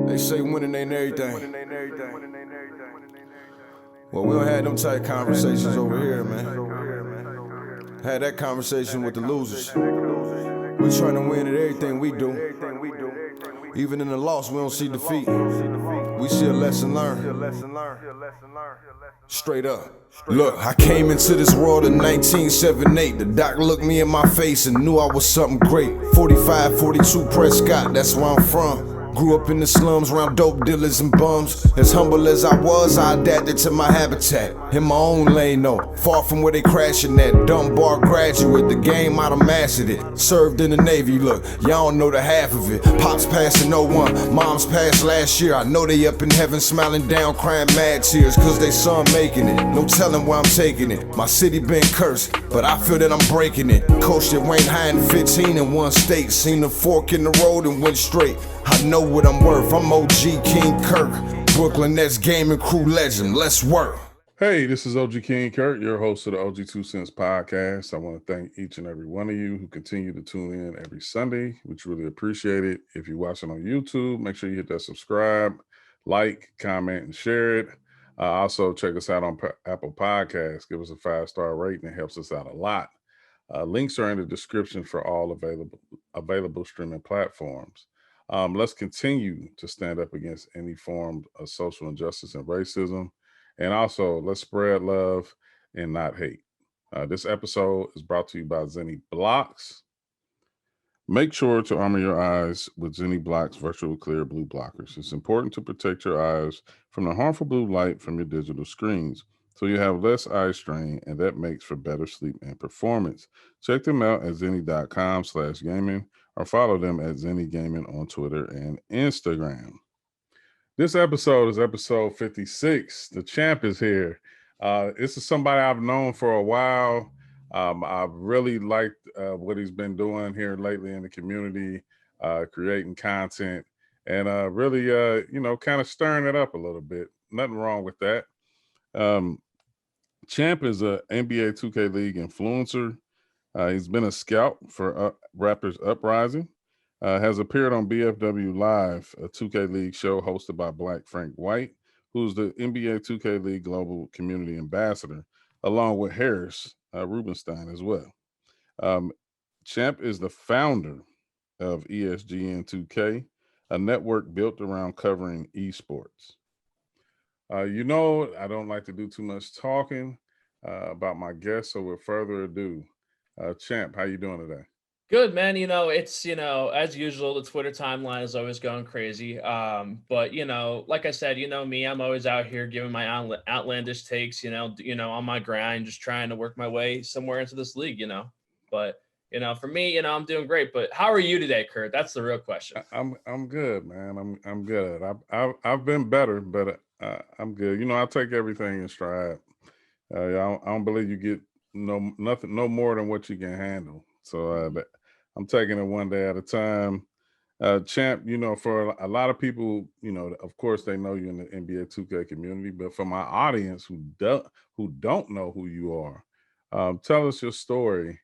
They say winning ain't everything. Well, we don't have them type conversations over here, man. Had that conversation with the losers. We trying to win at everything we do. Even in the loss, we don't see defeat. We see a lesson learned. Straight up. Look, I came into this world in 1978. The doc looked me in my face and knew I was something great. 45, 42 Prescott, that's where I'm from. Grew up in the slums around dope dealers and bums. As humble as I was, I adapted to my habitat. In my own lane though, far from where they crashing at. Dumb bar graduate, the game I done mastered it. Served in the Navy, look, y'all don't know the half of it. Pops passed in '01, moms passed last year. I know they up in heaven smiling down, crying mad tears, cause they son making it. No telling where I'm taking it. My city been cursed, but I feel that I'm breaking it. Coached at Wayne High in 15 in one state. Seen the fork in the road and went straight. I know what I'm worth, I'm OG King Kirk. Brooklyn Nets gaming crew legend, let's work. Hey, this is OG King Kurt, your host of the OG 2 Cents podcast. I want to thank each and every one of you who continue to tune in every Sunday. We truly appreciate it. If you're watching on YouTube, make sure you hit that subscribe, like, comment, and share it. Also, check us out on Apple Podcasts. Give us a 5-star rating. It helps us out a lot. Links are in the description for all available streaming platforms. Let's continue to stand up against any form of social injustice and racism. And also, let's spread love and not hate. This episode is brought to you by Zenni Blocks. Make sure to armor your eyes with Zenni Blocks Virtual Clear Blue Blockers. It's important to protect your eyes from the harmful blue light from your digital screens, so you have less eye strain, and that makes for better sleep and performance. Check them out at zenni.com/gaming or follow them at Zenni Gaming on Twitter and Instagram. This episode is episode 56. The champ is here. This is somebody I've known for a while. I've really liked what he's been doing here lately in the community, creating content, and really, kind of stirring it up a little bit. Nothing wrong with that. Um, Champ is a NBA 2K League influencer. He's been a scout for Raptors Uprising. Has appeared on BFW Live, a 2K League show hosted by Black Frank White, who's the NBA 2K League Global Community Ambassador, along with Harris Rubenstein as well. Um, Champ is the founder of ESGN 2K, a network built around covering esports. I don't like to do too much talking about my guests, so with further ado, Champ, how you doing today? Good, man. It's, as usual, the Twitter timeline is always going crazy. But like I said, me, I'm always out here giving my outlandish takes, on my grind, just trying to work my way somewhere into this league. But, for me, I'm doing great. But how are you today, Kurt? That's the real question. I'm good, man. I'm good. I've been better, but I'm good. I take everything in stride. I don't believe you get nothing, no more than what you can handle. So I'm taking it one day at a time. Champ, for a lot of people, of course they know you in the NBA 2K community, but for my audience who don't know who you are, tell us your story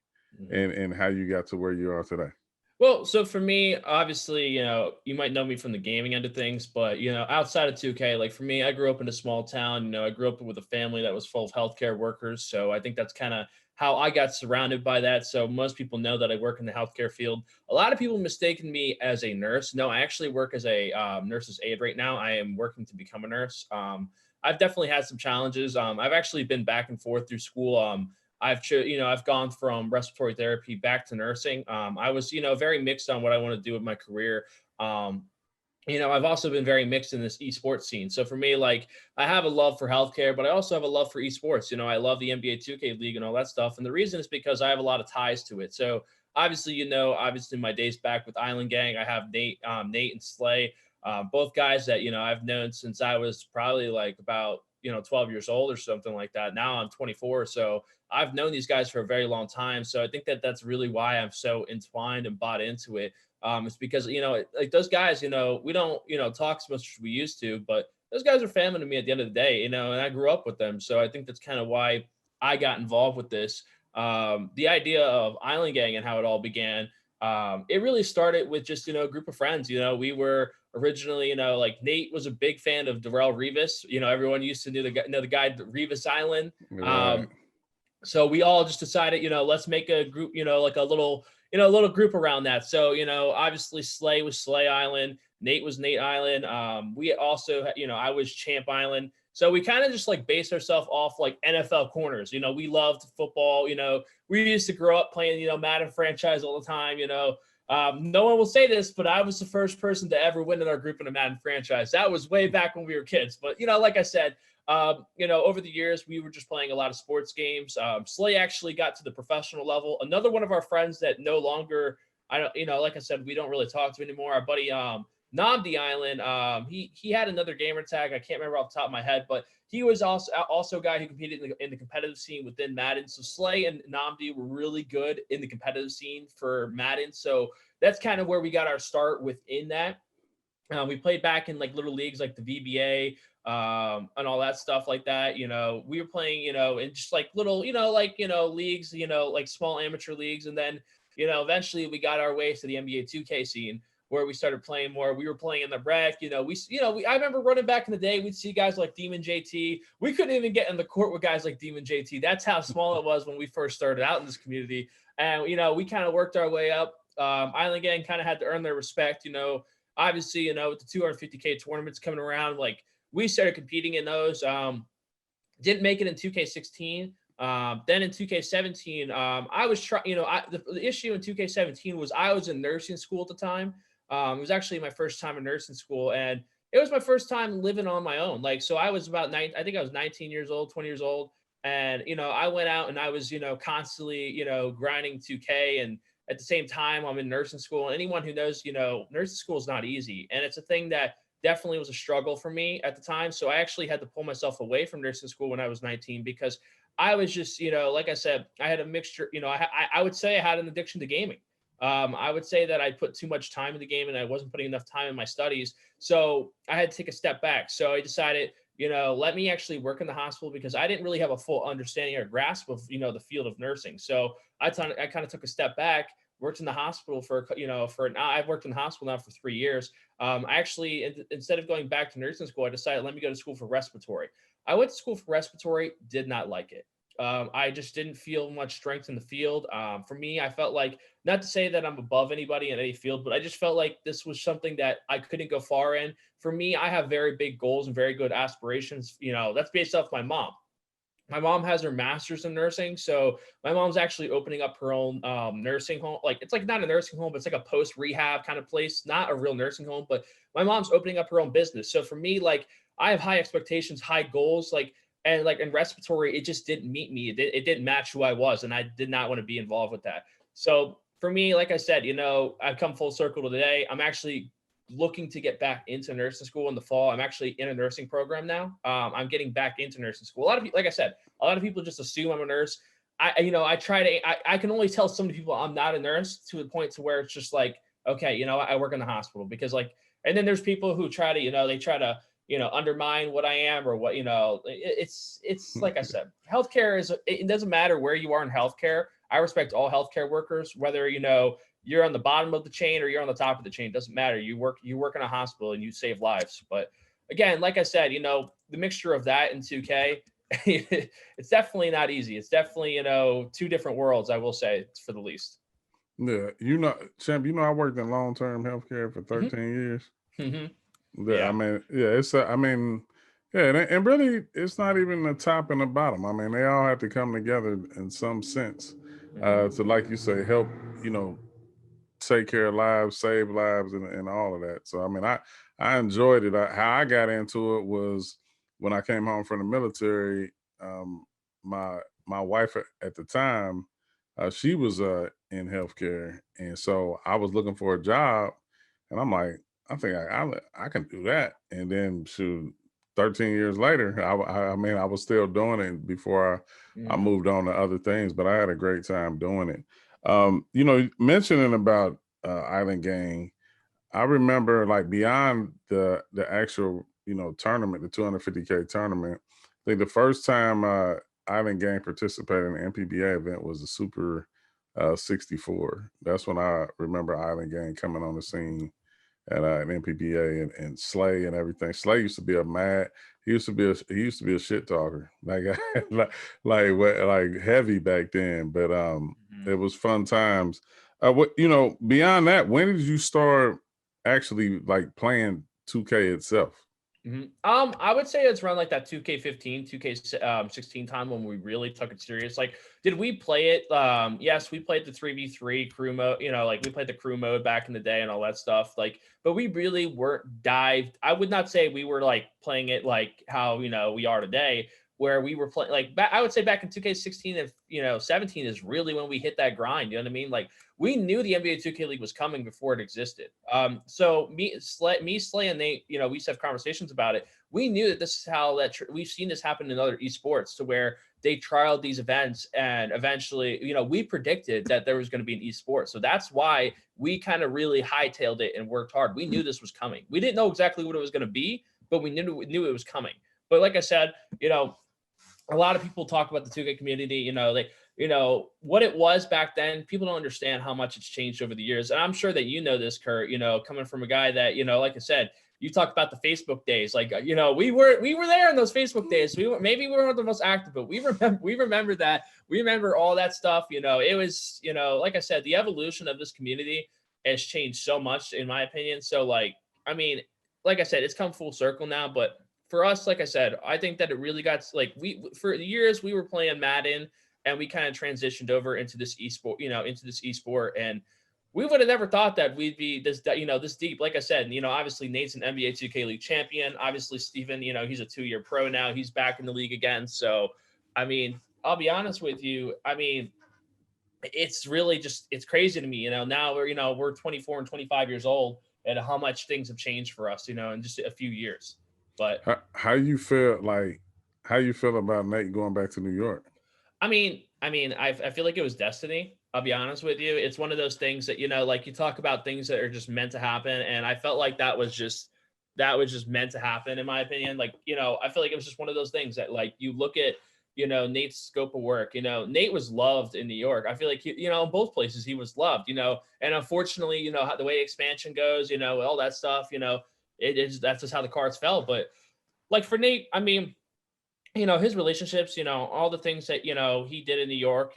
and how you got to where you are today. Well, so for me, obviously, you might know me from the gaming end of things, but outside of 2K, like for me, I grew up in a small town. I grew up with a family that was full of healthcare workers. So I think that's kind of how I got surrounded by that. So most people know that I work in the healthcare field. A lot of people mistaken me as a nurse. No, I actually work as a nurse's aide right now. I am working to become a nurse. I've definitely had some challenges. I've actually been back and forth through school. I've gone from respiratory therapy back to nursing. I was, very mixed on what I want to do with my career. I've also been very mixed in this esports scene. So for me, like I have a love for healthcare, but I also have a love for esports. I love the NBA 2K League and all that stuff. And the reason is because I have a lot of ties to it. So obviously my days back with Island Gang, I have Nate and Slay, both guys that, I've known since I was probably like about, 12 years old or something like that. Now I'm 24. So I've known these guys for a very long time. So I think that that's really why I'm so entwined and bought into it. It's because, like those guys, we don't, talk as much as we used to, but those guys are family to me at the end of the day, and I grew up with them. So I think that's kind of why I got involved with this. The idea of Island Gang and how it all began, It really started with just, a group of friends. We were originally, like Nate was a big fan of Darrell Revis. Everyone used to know the guy, Revis Island. Right. So we all just decided, let's make a group, like a little group around that. So, obviously Slay was Slay Island, Nate was Nate Island. We also, I was Champ Island. So we kind of just like based ourselves off like NFL corners. We loved football. We used to grow up playing, Madden franchise all the time. No one will say this, but I was the first person to ever win in our group in a Madden franchise. That was way back when we were kids. But, like I said, over the years, we were just playing a lot of sports games. Slay actually got to the professional level. Another one of our friends that no longer, I don't, like I said, we don't really talk to anymore. Our buddy, Namdi Island, he had another gamer tag. I can't remember off the top of my head, but he was also a guy who competed in the competitive scene within Madden. So Slay and Namdi were really good in the competitive scene for Madden. So that's kind of where we got our start within that. We played back in like little leagues like the VBA, and all that stuff like that. We were playing, in just like little, leagues, like small amateur leagues. And then, eventually we got our way to the NBA 2K scene where we started playing more. We were playing in the rec, I remember running back in the day, we'd see guys like Demon JT. We couldn't even get in the court with guys like Demon JT. That's how small it was when we first started out in this community. And, we kind of worked our way up. Island Gang kind of had to earn their respect, obviously, with the 250K tournaments coming around, like we started competing in those. Didn't make it in 2K16. Then in 2K17, I was trying, the issue in 2K17 was I was in nursing school at the time. It was actually my first time in nursing school, and it was my first time living on my own. Like, so I was about I think I was 19 years old, 20 years old. And, I went out and I was, constantly, grinding 2K. And at the same time, I'm in nursing school. Anyone who knows, nursing school is not easy. And it's a thing that definitely was a struggle for me at the time. So I actually had to pull myself away from nursing school when I was 19 because I was just, like I said, I had a mixture, I would say I had an addiction to gaming. I would say that I put too much time in the game and I wasn't putting enough time in my studies. So I had to take a step back. So I decided, let me actually work in the hospital because I didn't really have a full understanding or grasp of, the field of nursing. So I kind of took a step back, worked in the hospital I've worked in the hospital now for 3 years. I actually, instead of going back to nursing school, I decided, let me go to school for respiratory. I went to school for respiratory, did not like it. I just didn't feel much strength in the field. For me, I felt like, not to say that I'm above anybody in any field, but I just felt like this was something that I couldn't go far in. For me, I have very big goals and very good aspirations. That's based off my mom. My mom has her master's in nursing. So my mom's actually opening up her own nursing home. Like, it's like not a nursing home, but it's like a post rehab kind of place, not a real nursing home, but my mom's opening up her own business. So for me, like, I have high expectations, high goals, and in respiratory, it just didn't meet me. It didn't match who I was. And I did not want to be involved with that. So for me, like I said, I've come full circle to today. I'm actually looking to get back into nursing school in the fall. I'm actually in a nursing program now. I'm getting back into nursing school. A lot of people, like I said, a lot of people just assume I'm a nurse. I can only tell so many people I'm not a nurse to the point to where it's just like, okay, I work in the hospital because and then there's people who try to, they try to, undermine what I am or what, it's like I said, healthcare it doesn't matter where you are in healthcare. I respect all healthcare workers, whether, you're on the bottom of the chain or you're on the top of the chain. It doesn't matter. You work in a hospital and you save lives. But again, like I said, the mixture of that and 2K, it's definitely not easy. It's definitely, two different worlds, I will say, for the least. Yeah. Champ, I worked in long-term healthcare for 13 years. Mm-hmm. Yeah. And really, it's not even the top and the bottom. I mean, they all have to come together in some sense to, like you say, help, take care of lives, save lives, and all of that. So, I mean, I enjoyed it. How I got into it was when I came home from the military. My wife at the time, she was in healthcare, and so I was looking for a job, and I'm like, I think I can do that. And then, 13 years later, I was still doing it before I moved on to other things, but I had a great time doing it. Mentioning about Island Gang, I remember like beyond the actual, tournament, the 250K tournament, I think the first time Island Gang participated in an MPBA event was the Super '64. That's when I remember Island Gang coming on the scene at an MPBA and Slay and everything. Slay used to be a mad. He used to be a shit talker, like like heavy back then. But Mhm. it was fun times. What beyond that, when did you start actually like playing 2K itself? I would say it's around like that 2K15, 2K16 time when we really took it serious. Like, did we play it? Yes, we played the 3v3 crew mode, like we played the crew mode back in the day and all that stuff. Like, but we really weren't dived. I would not say we were like playing it like how, we are today, where we were playing like back, I would say back in 2K16 and 17 is really when we hit that grind. You know what I mean? Like we knew the NBA 2K League was coming before it existed. So Slay, and Nate, we used to have conversations about it. We knew that this is how we've seen this happen in other esports, to where they trialed these events and eventually, we predicted that there was going to be an esport. So that's why we kind of really hightailed it and worked hard. We knew this was coming. We didn't know exactly what it was going to be, but we knew it was coming. But like I said, a lot of people talk about the 2K community, what it was back then. People don't understand how much it's changed over the years. And I'm sure that this, Kurt, coming from a guy that, like I said, you talk about the Facebook days, like, we were there in those Facebook days. Maybe we weren't the most active, but we remember that. We remember all that stuff. It was, like I said, the evolution of this community has changed so much, in my opinion. So like, I mean, like I said, it's come full circle now, but for us, like I said, I think that it really got like for years we were playing Madden and we kind of transitioned over into this esport, and we would have never thought that we'd be this deep. Like I said, obviously Nate's an NBA 2K League champion. Obviously Steven, he's a 2-year pro now. He's back in the league again. So, I mean, I'll be honest with you. I mean, it's really it's crazy to me. Now we're 24 and 25 years old, and how much things have changed for us, in just a few years. But How you feel about Nate going back to New York? I feel like it was destiny. I'll be honest with you. It's one of those things that, like you talk about things that are just meant to happen. And I felt like that was just meant to happen, in my opinion. Like, I feel like it was just one of those things that, like, you look at, Nate's scope of work. Nate was loved in New York. I feel like, in both places he was loved, and unfortunately, how the way expansion goes, all that stuff, that's just how the cards fell. But like for Nate, I mean, his relationships, all the things that, he did in New York,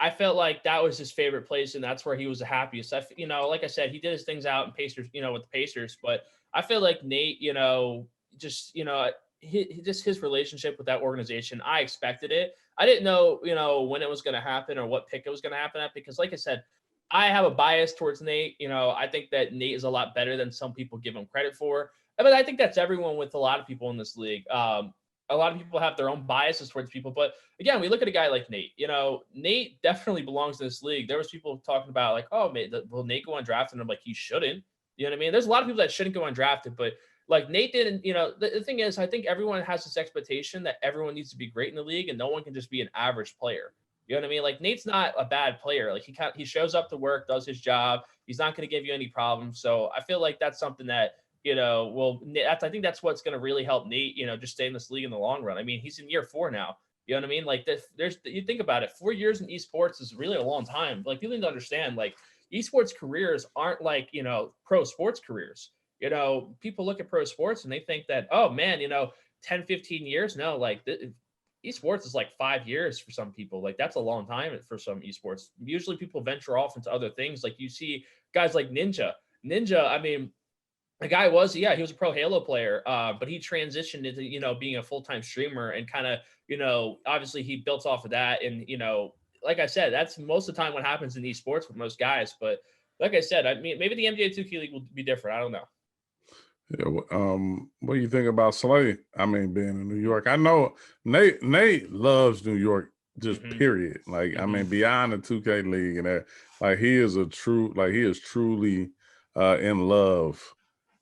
I felt like that was his favorite place and that's where he was the happiest. Like I said, he did his things out in Pacers, with the Pacers, but I feel like Nate, just, his relationship with that organization, I expected it. I didn't know, when it was going to happen or what pick it was going to happen at, because like I said, I have a bias towards Nate. I think that Nate is a lot better than some people give him credit for. But I think that's everyone with a lot of people in this league. A lot of people have their own biases towards people. But again, we look at a guy like Nate. Nate definitely belongs in this league. There was people talking about like, oh, will Nate go undrafted? And I'm like, he shouldn't. You know what I mean? There's a lot of people that shouldn't go undrafted, but like Nate didn't. The thing is, I think everyone has this expectation that everyone needs to be great in the league and no one can just be an average player. You know what I mean? Like Nate's not a bad player. Like he shows up to work, does his job. He's not going to give you any problems. So I feel like that's something that, I think that's what's going to really help Nate, just stay in this league in the long run. I mean, he's in year 4 now. You know what I mean? Like you think about it, 4 years in esports is really a long time. Like people need to understand, like esports careers aren't like, pro sports careers. People look at pro sports and they think that, oh man, 10, 15 years. No, like esports is like 5 years for some people. Like that's a long time for some esports. Usually people venture off into other things. Like you see guys like Ninja. I mean, the guy he was a pro Halo player, but he transitioned into, being a full-time streamer and kind of, obviously he built off of that. And, like I said, that's most of the time what happens in esports with most guys. But like I said, I mean, maybe the NBA 2K League will be different. I don't know. Yeah, what do you think about Slay? I mean, being in New York, I know Nate loves New York, just Mhm. period. Like, I mean, beyond the 2K League and that, like he is truly in love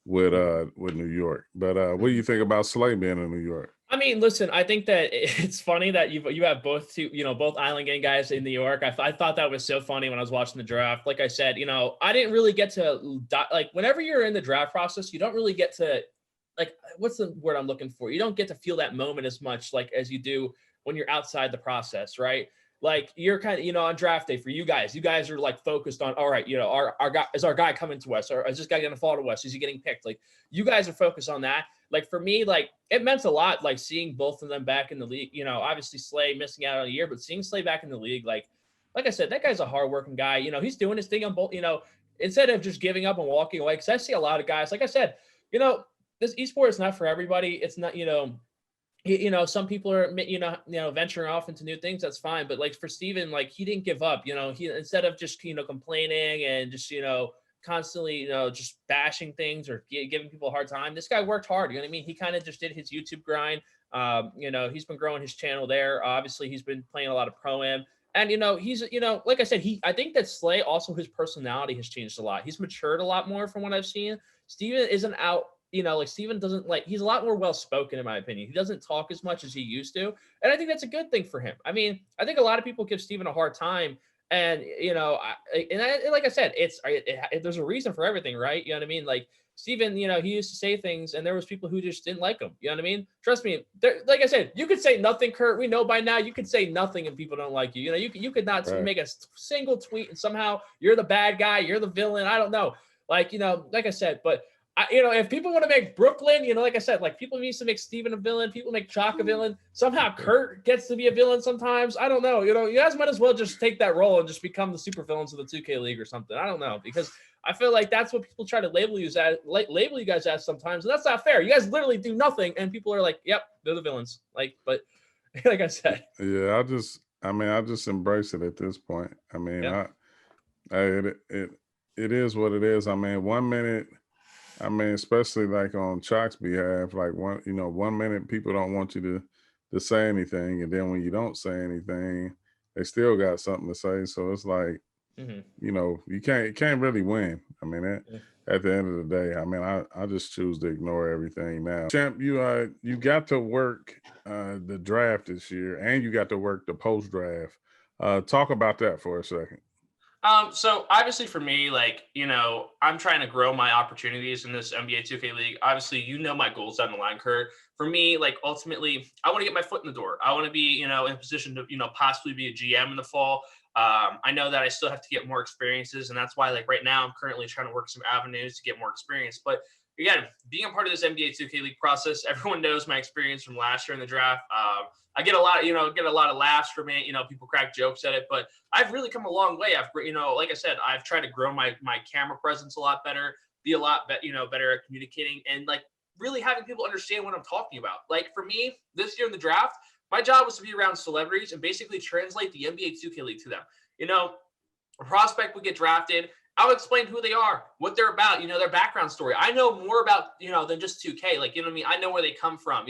with New York. But what do you think about Slay being in New York? I mean, listen, I think that it's funny that you have both Island Gang guys in New York. I thought that was so funny when I was watching the draft. Like I said, I didn't really get to like whenever you're in the draft process, you don't really get to like what's the word I'm looking for? You don't get to feel that moment as much like as you do when you're outside the process, right? like you're kind of, on draft day for you guys are like focused on, all right, our guy, is our guy coming to us, or is this guy going to fall to us? Is he getting picked? Like you guys are focused on that. Like for me, like it meant a lot, like seeing both of them back in the league, obviously Slay missing out on a year, but seeing Slay back in the league, like I said, that guy's a hardworking guy. He's doing his thing on both, instead of just giving up and walking away. Cause I see a lot of guys, like I said, this esport is not for everybody. It's not, some people are, venturing off into new things. That's fine. But like for Steven, like he didn't give up, he, instead of just, complaining and just, constantly, just bashing things or giving people a hard time. This guy worked hard. You know what I mean? He kind of just did his YouTube grind. He's been growing his channel there. Obviously he's been playing a lot of Pro-Am. And, he's, like I said, I think that Slay also, his personality has changed a lot. He's matured a lot more from what I've seen. Steven isn't out, like Steven doesn't he's a lot more well-spoken in my opinion. He doesn't talk as much as he used to. And I think that's a good thing for him. I mean, I think a lot of people give Steven a hard time. And, like I said, there's a reason for everything, right? You know what I mean? Like Steven, he used to say things and there was people who just didn't like him. You know what I mean? Trust me. Like I said, you could say nothing, Kurt. We know by now you could say nothing and people don't like you. You could not make a single tweet and somehow you're the bad guy. You're the villain. I don't know. Like I said, but if people want to make Brooklyn, like I said, like people used to make Steven a villain, people make Chalk a villain. Somehow Kurt gets to be a villain sometimes. I don't know. You guys might as well just take that role and just become the super villains of the 2K League or something. I don't know, because I feel like that's what people try to label you guys as sometimes. And that's not fair. You guys literally do nothing and people are like, yep, they're the villains. But like I said. Yeah, I just embrace it at this point. I mean, yeah. It is what it is. I mean, 1 minute, especially like on Chalk's behalf, like one minute people don't want you to say anything, and then when you don't say anything, they still got something to say. So it's like, you can't really win. I mean, at the end of the day, I just choose to ignore everything now. Champ, you got to work the draft this year, and you got to work the post draft. Talk about that for a second. So obviously for me, like, I'm trying to grow my opportunities in this NBA 2K League. Obviously, my goals down the line, Kurt. For me, like, ultimately, I want to get my foot in the door. I want to be, in a position to, possibly be a GM in the fall. I know that I still have to get more experiences, and that's why, like, right now I'm currently trying to work some avenues to get more experience. But again, being a part of this NBA 2K League process, everyone knows my experience from last year in the draft. I get a lot, of laughs from it. People crack jokes at it, but I've really come a long way. Like I said, I've tried to grow my camera presence a lot better, be a lot better at communicating, and like really having people understand what I'm talking about. Like for me, this year in the draft, my job was to be around celebrities and basically translate the NBA 2K League to them. A prospect would get drafted. I would explain who they are, what they're about, their background story. I know more about, than just 2K. Like, you know what I mean? I know where they come from.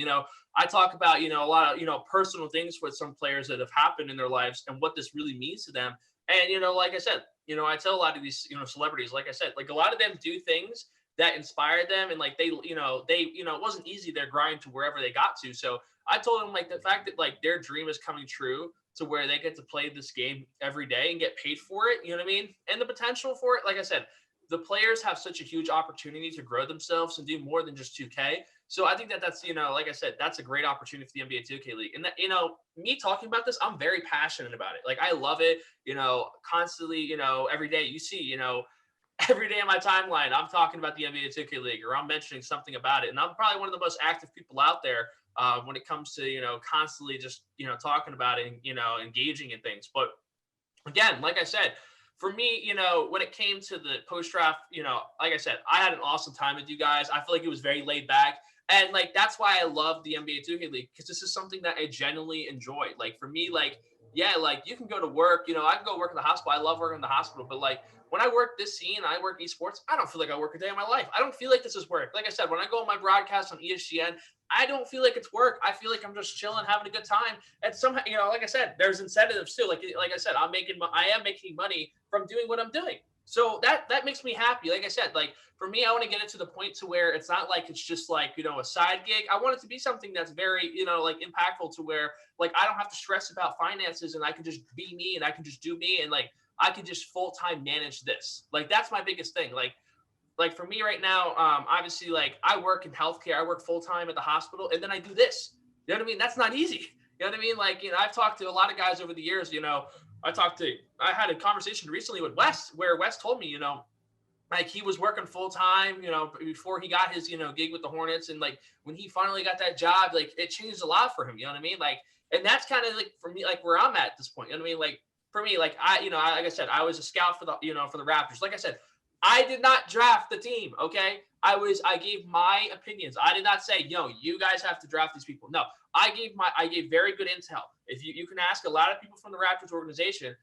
I talk about, a lot of, personal things with some players that have happened in their lives and what this really means to them. And, like I said, I tell a lot of these, celebrities, like I said, like a lot of them do things that inspired them. And like, it wasn't easy their grind to wherever they got to. So I told them like the fact that like their dream is coming true to where they get to play this game every day and get paid for it. You know what I mean? And the potential for it, like I said, the players have such a huge opportunity to grow themselves and do more than just 2K. So I think that's, like I said, that's a great opportunity for the NBA 2K League. And that, me talking about this, I'm very passionate about it. Like, I love it, constantly, every day you see, every day on my timeline, I'm talking about the NBA 2K League or I'm mentioning something about it. And I'm probably one of the most active people out there when it comes to, constantly just, talking about it and, engaging in things. But again, like I said, for me, when it came to the post-draft, like I said, I had an awesome time with you guys. I feel like it was very laid back. And like, that's why I love the NBA 2K League, because this is something that I genuinely enjoy. Like for me, like, yeah, like you can go to work, I can go work in the hospital. I love working in the hospital, but like when I work this scene, I work esports, I don't feel like I work a day in my life. I don't feel like this is work. Like I said, when I go on my broadcast on ESPN, I don't feel like it's work. I feel like I'm just chilling, having a good time. And somehow, like I said, there's incentives too. Like I said, I am making money from doing what I'm doing. So that makes me happy. Like I said, like for me, I want to get it to the point to where it's not like it's just like, a side gig. I want it to be something that's very, like impactful to where like I don't have to stress about finances and I can just be me and I can just do me and like I can just full-time manage this. Like that's my biggest thing. Like for me right now, obviously like I work in healthcare, I work full-time at the hospital and then I do this. You know what I mean? That's not easy. You know what I mean? Like, I've talked to a lot of guys over the years, I had a conversation recently with Wes where Wes told me, like he was working full time, before he got his, gig with the Hornets. And like when he finally got that job, like it changed a lot for him. You know what I mean? Like, and that's kind of like for me, like where I'm at this point. You know what I mean? Like for me, like like I said, I was a scout for the, for the Raptors. Like I said, I did not draft the team. Okay. I gave my opinions. I did not say, you guys have to draft these people. No, I gave very good intel. If you can ask a lot of people from the Raptors organization,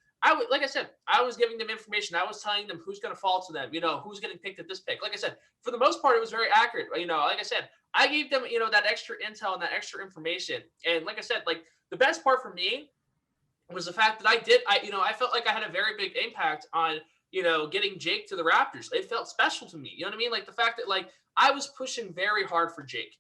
like I said, I was giving them information. I was telling them who's going to fall to them, who's getting picked at this pick. Like I said, for the most part, it was very accurate. Like I said, I gave them, that extra intel and that extra information. And like I said, like the best part for me was the fact that I felt like I had a very big impact on, getting Jake to the Raptors. It felt special to me. You know what I mean? Like the fact that like I was pushing very hard for Jake.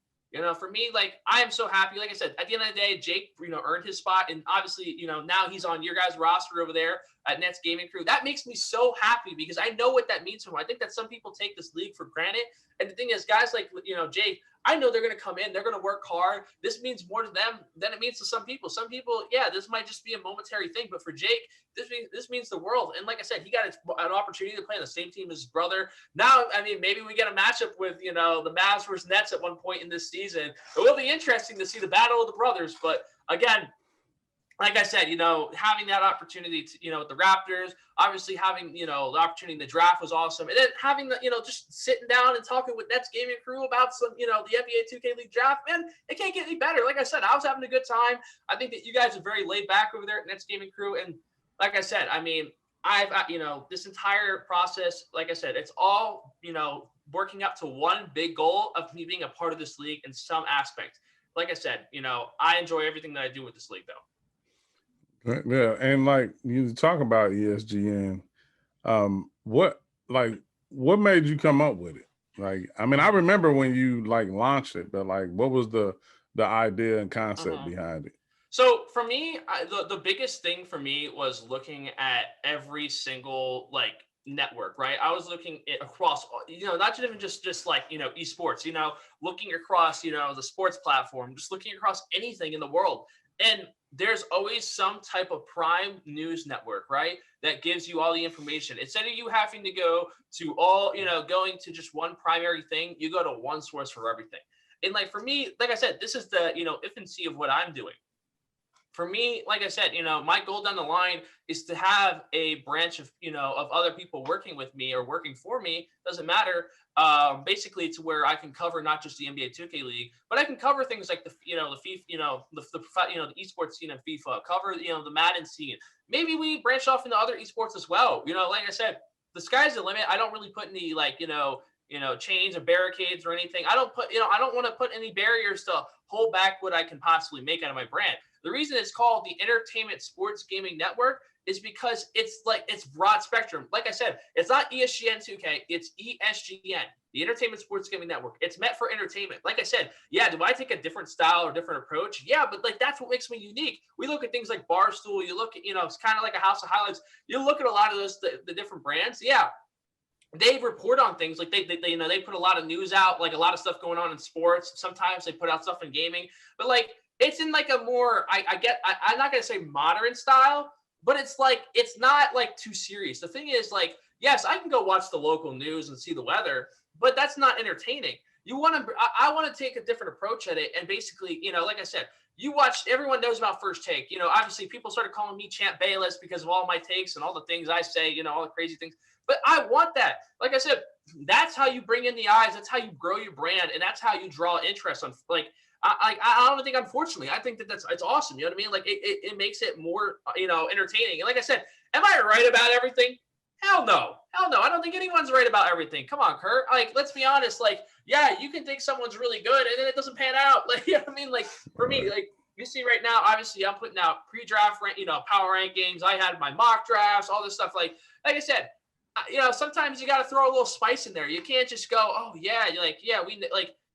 For me, like I am so happy. Like I said, at the end of the day, Jake, earned his spot, and obviously, now he's on your guys' roster over there at Nets Gaming Crew. That makes me so happy because I know what that means to him. I think that some people take this league for granted, and the thing is, guys like Jake, I know they're going to come in, they're going to work hard. This means more to them than it means to some people. Some people, yeah, this might just be a momentary thing, but for Jake, this means the world. And like I said, he got an opportunity to play on the same team as his brother. Now, I mean, maybe we get a matchup with the Mavs versus Nets at one point in this season. It will be interesting to see the battle of the brothers. But again, like I said, having that opportunity to, with the Raptors, obviously having, the opportunity in the draft was awesome. And then having the, just sitting down and talking with Nets Gaming Crew about some, the NBA 2K League draft, man, it can't get any better. Like I said, I was having a good time. I think that you guys are very laid back over there at Nets Gaming Crew. And like I said, I mean, I've, this entire process, like I said, it's all, working up to one big goal of me being a part of this league in some aspect. Like I said, I enjoy everything that I do with this league, though. Yeah, and like you talk about ESGN, what made you come up with it? Like, I mean, I remember when you like launched it, but like, what was the idea and concept behind it? So for me, the biggest thing for me was looking at every single like network, right? I was looking across, not even just like, esports, looking across, the sports platform, just looking across anything in the world. And there's always some type of prime news network, right? That gives you all the information. Instead of you having to go to all, going to just one primary thing, you go to one source for everything. And like, for me, like I said, this is the, infancy of what I'm doing. For me, like I said, my goal down the line is to have a branch of, of other people working with me or working for me, doesn't matter, basically to where I can cover not just the NBA 2K League, but I can cover things like the, the FIFA, the esports scene of FIFA, cover, the Madden scene. Maybe we branch off into other esports as well. Like I said, the sky's the limit. I don't really put any like, chains or barricades or anything. I don't want to put any barriers to hold back what I can possibly make out of my brand. The reason it's called the Entertainment Sports Gaming Network is because it's broad spectrum. Like I said, it's not ESGN 2K, it's ESGN, the Entertainment Sports Gaming Network. It's meant for entertainment. Like I said, yeah, do I take a different style or different approach? Yeah, but like that's what makes me unique. We look at things like Barstool, you look at, it's kind of like a House of Highlights. You look at a lot of those, the different brands. Yeah, they report on things like they put a lot of news out, like a lot of stuff going on in sports. Sometimes they put out stuff in gaming, but like it's in like a more, I'm not going to say modern style, but it's like, it's not like too serious. The thing is like, yes, I can go watch the local news and see the weather, but that's not entertaining. I want to take a different approach at it. And basically, like I said, everyone knows about First Take. Obviously people started calling me Champ Bayless because of all my takes and all the things I say, all the crazy things. But I want that. Like I said, that's how you bring in the eyes. That's how you grow your brand. And that's how you draw interest on, like, I don't think, unfortunately, I think it's awesome. You know what I mean? Like it makes it more, entertaining. And like I said, am I right about everything? Hell no. I don't think anyone's right about everything. Come on, Kurt. Like, let's be honest. Like, yeah, you can think someone's really good and then it doesn't pan out. Like, you know what I mean? Like for me, like you see right now, obviously I'm putting out pre-draft, power rankings. I had my mock drafts, all this stuff. Like I said, sometimes you got to throw a little spice in there. You can't just go, oh yeah. You're like, yeah,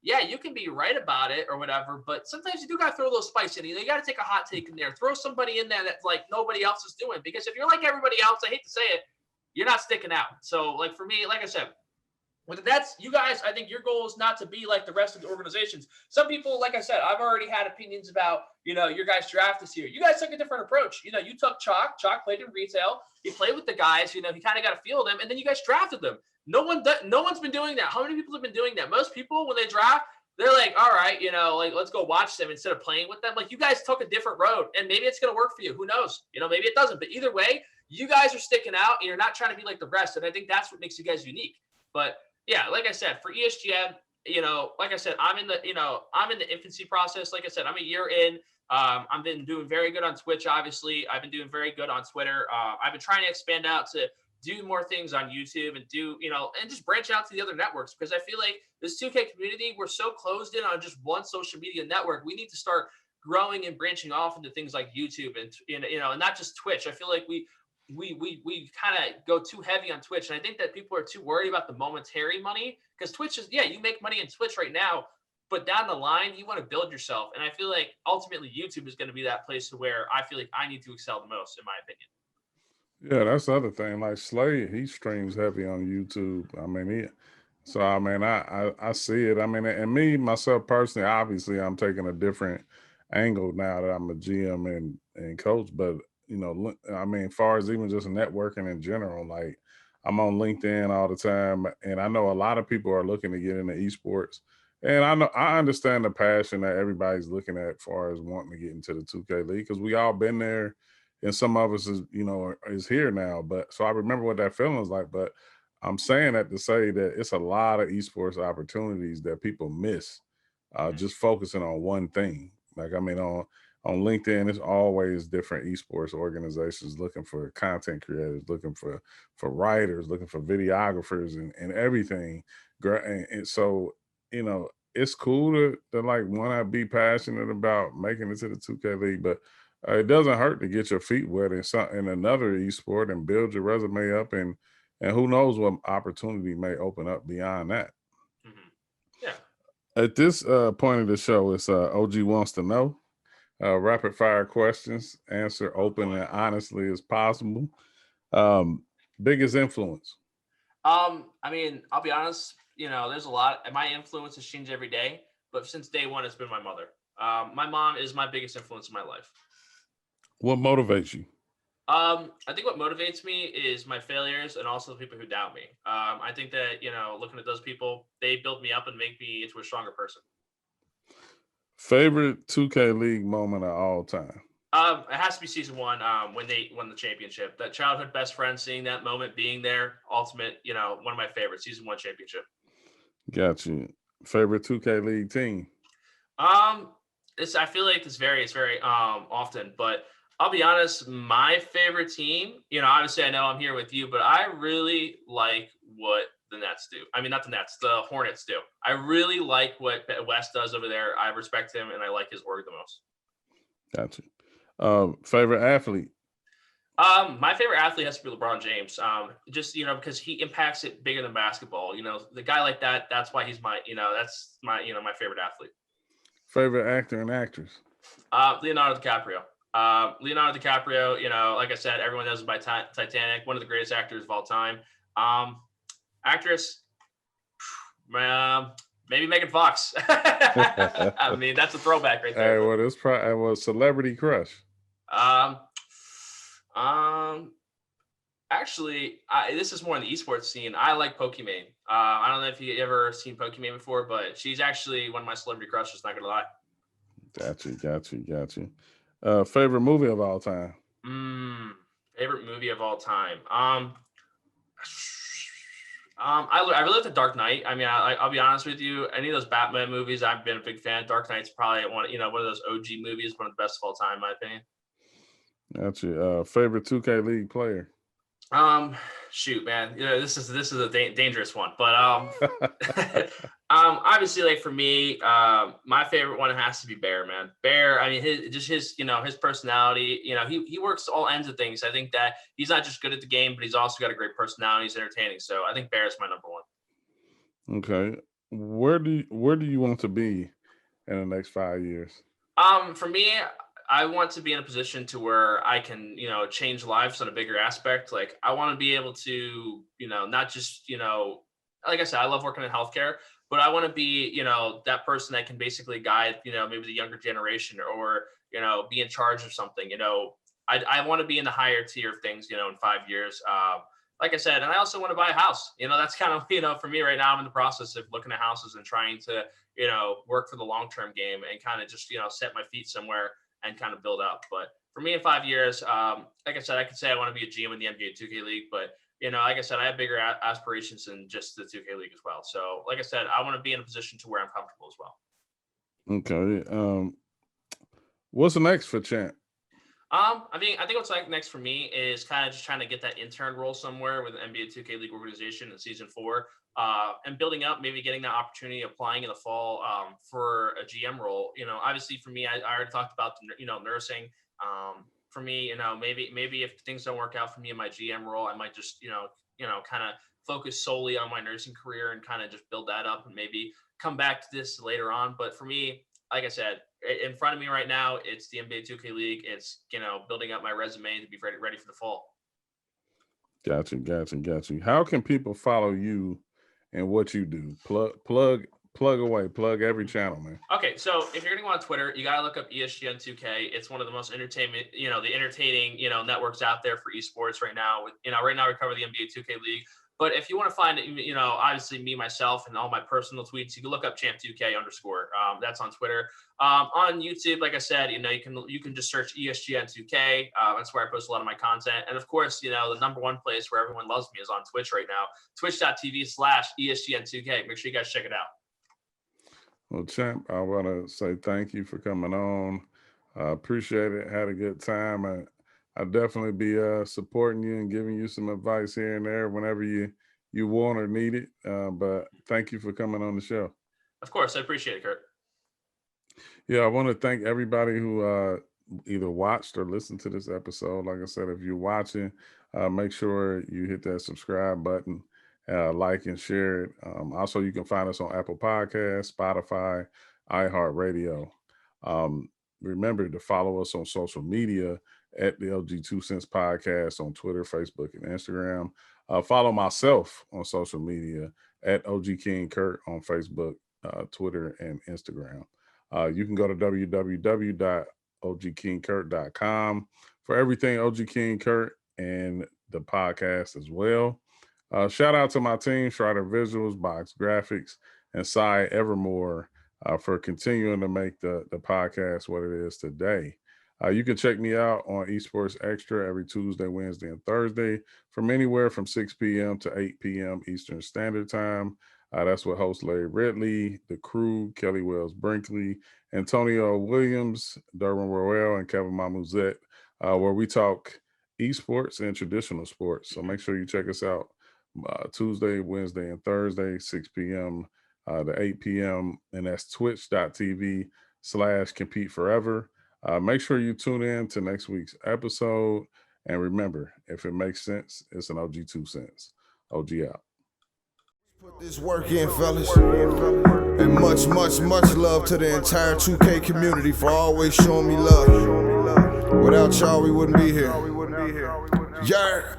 yeah, you can be right about it or whatever, but sometimes you do got to throw a little spice in. You got to take a hot take in there. Throw somebody in there that's like nobody else is doing. Because if you're like everybody else, I hate to say it, you're not sticking out. So like for me, like I said, With the Nets, you guys, I think your goal is not to be like the rest of the organizations. Some people, like I said, I've already had opinions about, your guys' draft this year. You guys took a different approach. You took Chalk. Chalk played in retail. He played with the guys. He kind of got a feel of them, and then you guys drafted them. No one's been doing that. How many people have been doing that? Most people, when they draft, they're like, all right, let's go watch them instead of playing with them. Like, you guys took a different road, and maybe it's going to work for you. Who knows? Maybe it doesn't. But either way, you guys are sticking out, and you're not trying to be like the rest. And I think that's what makes you guys unique. But yeah, like I said, for ESGN, like I said, I'm in the infancy process. Like I said, I'm a year in. I've been doing very good on Twitch, obviously. I've been doing very good on Twitter. I've been trying to expand out to do more things on YouTube and and just branch out to the other networks, because I feel like this 2K community, we're so closed in on just one social media network. We need to start growing and branching off into things like YouTube and and not just Twitch. I feel like we kind of go too heavy on Twitch. And I think that people are too worried about the momentary money, because Twitch is, you make money in Twitch right now, but down the line, you want to build yourself. And I feel like ultimately YouTube is going to be that place to where I feel like I need to excel the most, in my opinion. Yeah, that's the other thing. Like Slade, he streams heavy on YouTube. I mean, I see it. I mean, and me, myself personally, obviously I'm taking a different angle now that I'm a GM and coach, but I mean, far as even just networking in general, like I'm on LinkedIn all the time, and I know a lot of people are looking to get into esports. And I understand the passion that everybody's looking at, far as wanting to get into the 2K League, because we all been there, and some of us is here now. But so I remember what that feeling was like. But I'm saying that to say that it's a lot of esports opportunities that people miss, just focusing on one thing. Like, I mean, on LinkedIn, it's always different esports organizations looking for content creators, looking for writers, looking for videographers and everything. And so, it's cool to like want to be passionate about making it to the 2K League, but it doesn't hurt to get your feet wet in another esport and build your resume up, and who knows what opportunity may open up beyond that. Mm-hmm. Yeah. At this point of the show, it's OG wants to know. Rapid fire questions, answer open and honestly as possible. Biggest influence? I mean, I'll be honest, there's a lot. My influence has changed every day, but since day one, it's been my mother. My mom is my biggest influence in my life. What motivates you? I think what motivates me is my failures and also the people who doubt me. I think that, looking at those people, they build me up and make me into a stronger person. Favorite 2K League moment of all time? It has to be season 1, when they won the championship. That childhood best friend, seeing that moment, being there, ultimate, one of my favorites, season 1 championship. Got you. Favorite 2K League team? I feel like this varies very often, but I'll be honest, my favorite team, obviously I know I'm here with you, but I really like what the Nets do. I mean, not the Nets, the Hornets do. I really like what West does over there. I respect him, and I like his org the most. Gotcha. Favorite athlete? My favorite athlete has to be LeBron James. Just, because he impacts it bigger than basketball. The guy like that, that's why he's my favorite athlete. Favorite actor and actress? Leonardo DiCaprio. Leonardo DiCaprio, like I said, everyone knows him by Titanic, one of the greatest actors of all time. Actress, maybe Megan Fox. I mean, that's a throwback right there. Hey, well, this was celebrity crush. Actually, this is more in the esports scene. I like Pokimane. I don't know if you ever seen Pokimane before, but she's actually one of my celebrity crushes. Not gonna lie. Got you. Favorite movie of all time? Favorite movie of all time. I really like The Dark Knight. I mean, I'll be honest with you. Any of those Batman movies, I've been a big fan. Dark Knight's probably one of those OG movies, one of the best of all time, in my opinion. Gotcha. Favorite 2K League player? Shoot, man. This is a dangerous one, but obviously, like for me, my favorite one has to be Bear, man. Bear. I mean, his personality. He works all ends of things. I think that he's not just good at the game, but he's also got a great personality. He's entertaining. So I think Bear is my number one. Okay. Where do you want to be in the next 5 years? For me, I want to be in a position to where I can, change lives on a bigger aspect. Like I want to be able to, not just, like I said, I love working in healthcare, but I want to be, that person that can basically guide, maybe the younger generation or, be in charge of something. I want to be in the higher tier of things, in 5 years. Like I said, and I also want to buy a house. That's kind of, for me right now, I'm in the process of looking at houses and trying to, work for the long-term game and kind of just, set my feet somewhere and kind of build up. But for me in 5 years, like I said, I could say I want to be a GM in the NBA 2K League, but like I said, I have bigger aspirations than just the 2K League as well. So, like I said, I want to be in a position to where I'm comfortable as well. Okay. What's next for Champ? I think what's next for me is kind of just trying to get that intern role somewhere with the NBA 2K League organization in season 4, and building up, maybe getting that opportunity, applying in the fall for a GM role. Obviously for me, I already talked about nursing. For me, maybe if things don't work out for me in my GM role, I might just kind of focus solely on my nursing career and kind of just build that up and maybe come back to this later on. But for me, like I said, in front of me right now, it's the NBA 2K League. It's, building up my resume to be ready for the fall. Gotcha. How can people follow you and what you do? Plug away, plug every channel, man. Okay, so if you're going to go on Twitter, you got to look up ESGN 2K. It's one of the most entertaining networks out there for esports right now. Right now we cover the NBA 2K League. But if you want to find, obviously me, myself, and all my personal tweets, you can look up champ2k_. That's on Twitter. On YouTube, like I said, you can just search ESGN2K. That's where I post a lot of my content. And of course, the number one place where everyone loves me is on Twitch right now, twitch.tv/ESGN2K. Make sure you guys check it out. Well, Champ, I want to say thank you for coming on. I appreciate it. Had a good time. I'll definitely be supporting you and giving you some advice here and there whenever you want or need it. But thank you for coming on the show. Of course, I appreciate it, Kurt. Yeah, I want to thank everybody who either watched or listened to this episode. Like I said, if you're watching, make sure you hit that subscribe button, like and share it. Also, you can find us on Apple Podcasts, Spotify, iHeartRadio. Remember to follow us on social media at the OG2Cents Podcast on Twitter, Facebook, and Instagram. Follow myself on social media at OG King Kurt on Facebook, Twitter, and Instagram. You can go to www.ogkingkurt.com for everything OG King Kurt and the podcast as well. Shout out to my team, Strider Visuals, Box Graphics, and Cy Evermore for continuing to make the podcast what it is today. You can check me out on Esports Extra every Tuesday, Wednesday, and Thursday from anywhere from 6 p.m. to 8 p.m. Eastern Standard Time. That's with host Larry Ridley, the crew, Kelly Wells Brinkley, Antonio Williams, Derwin Roel, and Kevin Mamuzet, where we talk esports and traditional sports. So make sure you check us out Tuesday, Wednesday, and Thursday, 6 p.m. To 8 p.m. And that's twitch.tv/compete forever. Make sure you tune in to next week's episode. And remember, if it makes sense, it's an OG2Cents. OG out. Put this work in, fellas. And much love to the entire 2K community for always showing me love. Without y'all, we wouldn't be here. Yeah.